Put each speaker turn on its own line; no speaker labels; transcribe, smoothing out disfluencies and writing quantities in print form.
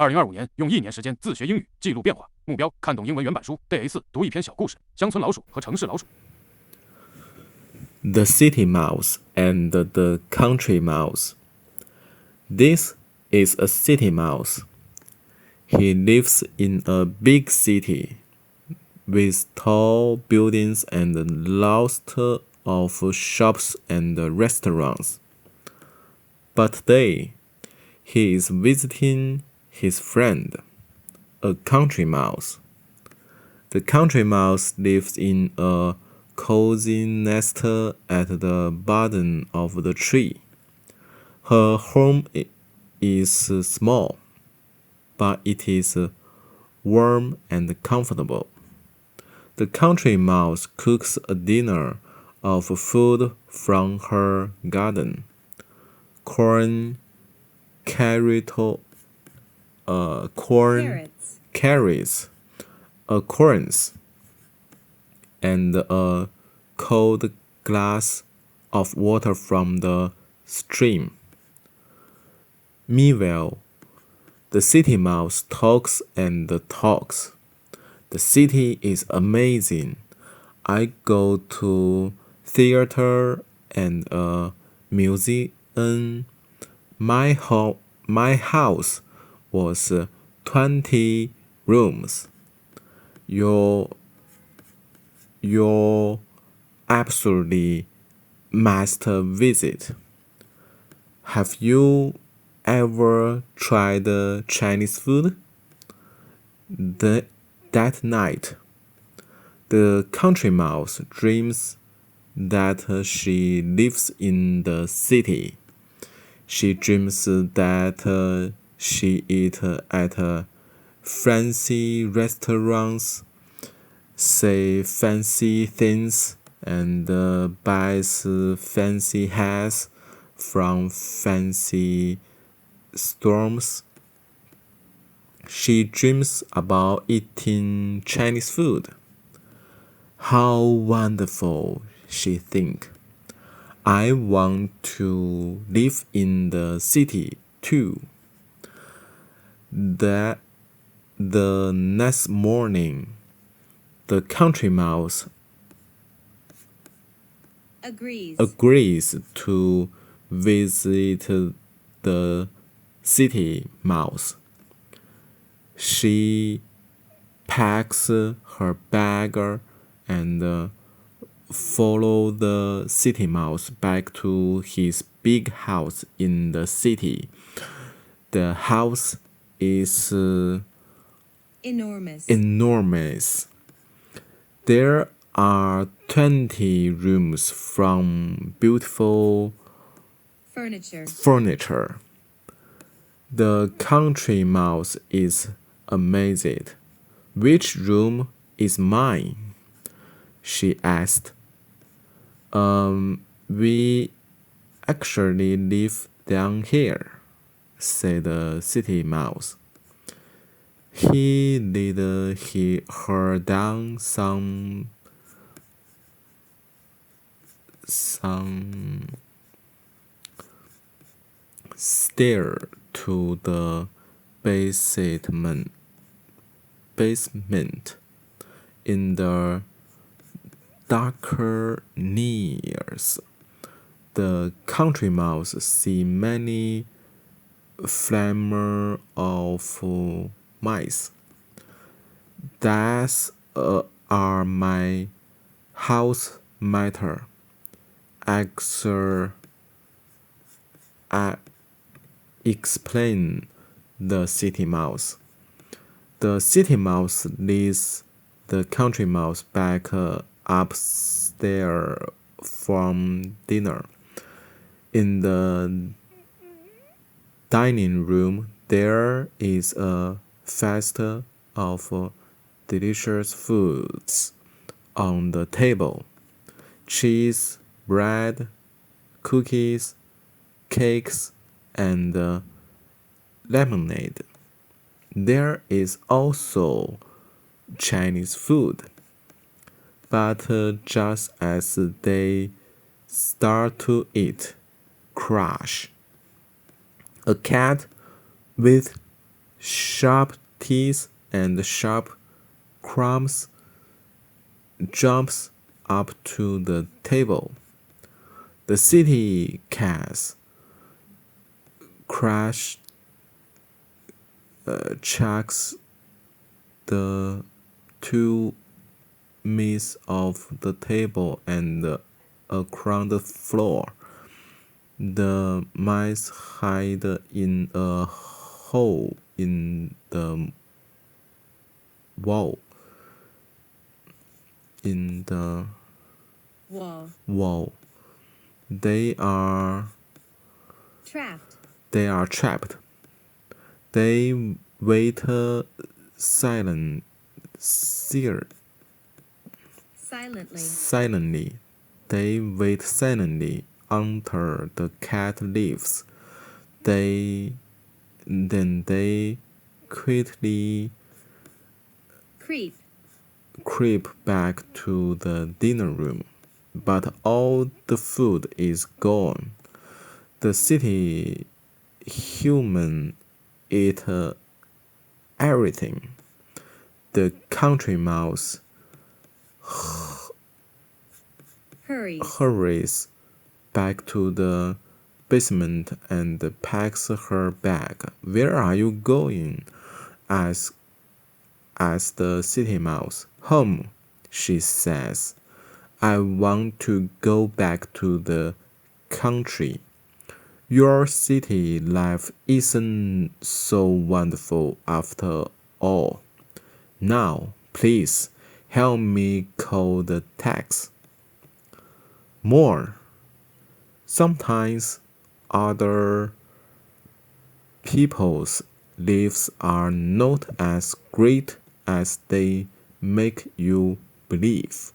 2025年用1年时间自学英语，记录变化目标，看懂英文原版书 day4 读一篇小故事：乡村老鼠和城市老鼠。
The city mouse and the country mouse. This is a city mouse. He lives in a big city with tall buildings and lots of shops and restaurants. But today, he is visiting his friend, a country mouse. The country mouse lives in a cozy nest at the bottom of the tree. Her home is small, but it is warm and comfortable. The country mouse cooks a dinner of food from her garden. Corn, carrots, acorns, and a cold glass of water from the stream. Meanwhile, the city mouse talks and talks. The city is amazing. I go to theater and a museum. My house was 20 rooms. You absolutely must visit. Have you ever tried Chinese food? That night, the country mouse dreams that she lives in the city. She dreams that she eats at fancy restaurants, say fancy things, and buys fancy hats from fancy stores. She dreams about eating Chinese food. How wonderful, she thinks. I want to live in the city too. The next morning, the country mouse agrees to visit the city mouse. She packs her bag and follow the city mouse back to his big house in the city. The house is enormous. There are 20 rooms from beautiful furniture. The country mouse is amazed. Which room is mine? She asked. We actually live down here, said the city mouse. He led her down some stairs to the basement. In the darker nears, the country mouse see many flamers of mice. That are my house matter. Explain the city mouse. The city mouse leads the country mouse back upstairs from dinner. In the dining room, there is a feast of delicious foods on the table. Cheese, bread, cookies, cakes, and lemonade. There is also Chinese food. But just as they start to eat, crash! A cat with sharp teeth and sharp crumbs jumps up to the table. The city cats checks the two mice off the table and across the floor. The mice hide in a hole in the wall. In the wall. They are
trapped.
They wait silently. They wait silently until the cat leaves. Then they quietly creep back to the dinner room. But all the food is gone. The city human eat everything. The country mouse hurries back to the basement and packs her bag. Where are you going? Asks the city mouse. Home, she says. I want to go back to the country. Your city life isn't so wonderful after all. Now, please, help me call the tax. More. Sometimes other people's lives are not as great as they make you believe.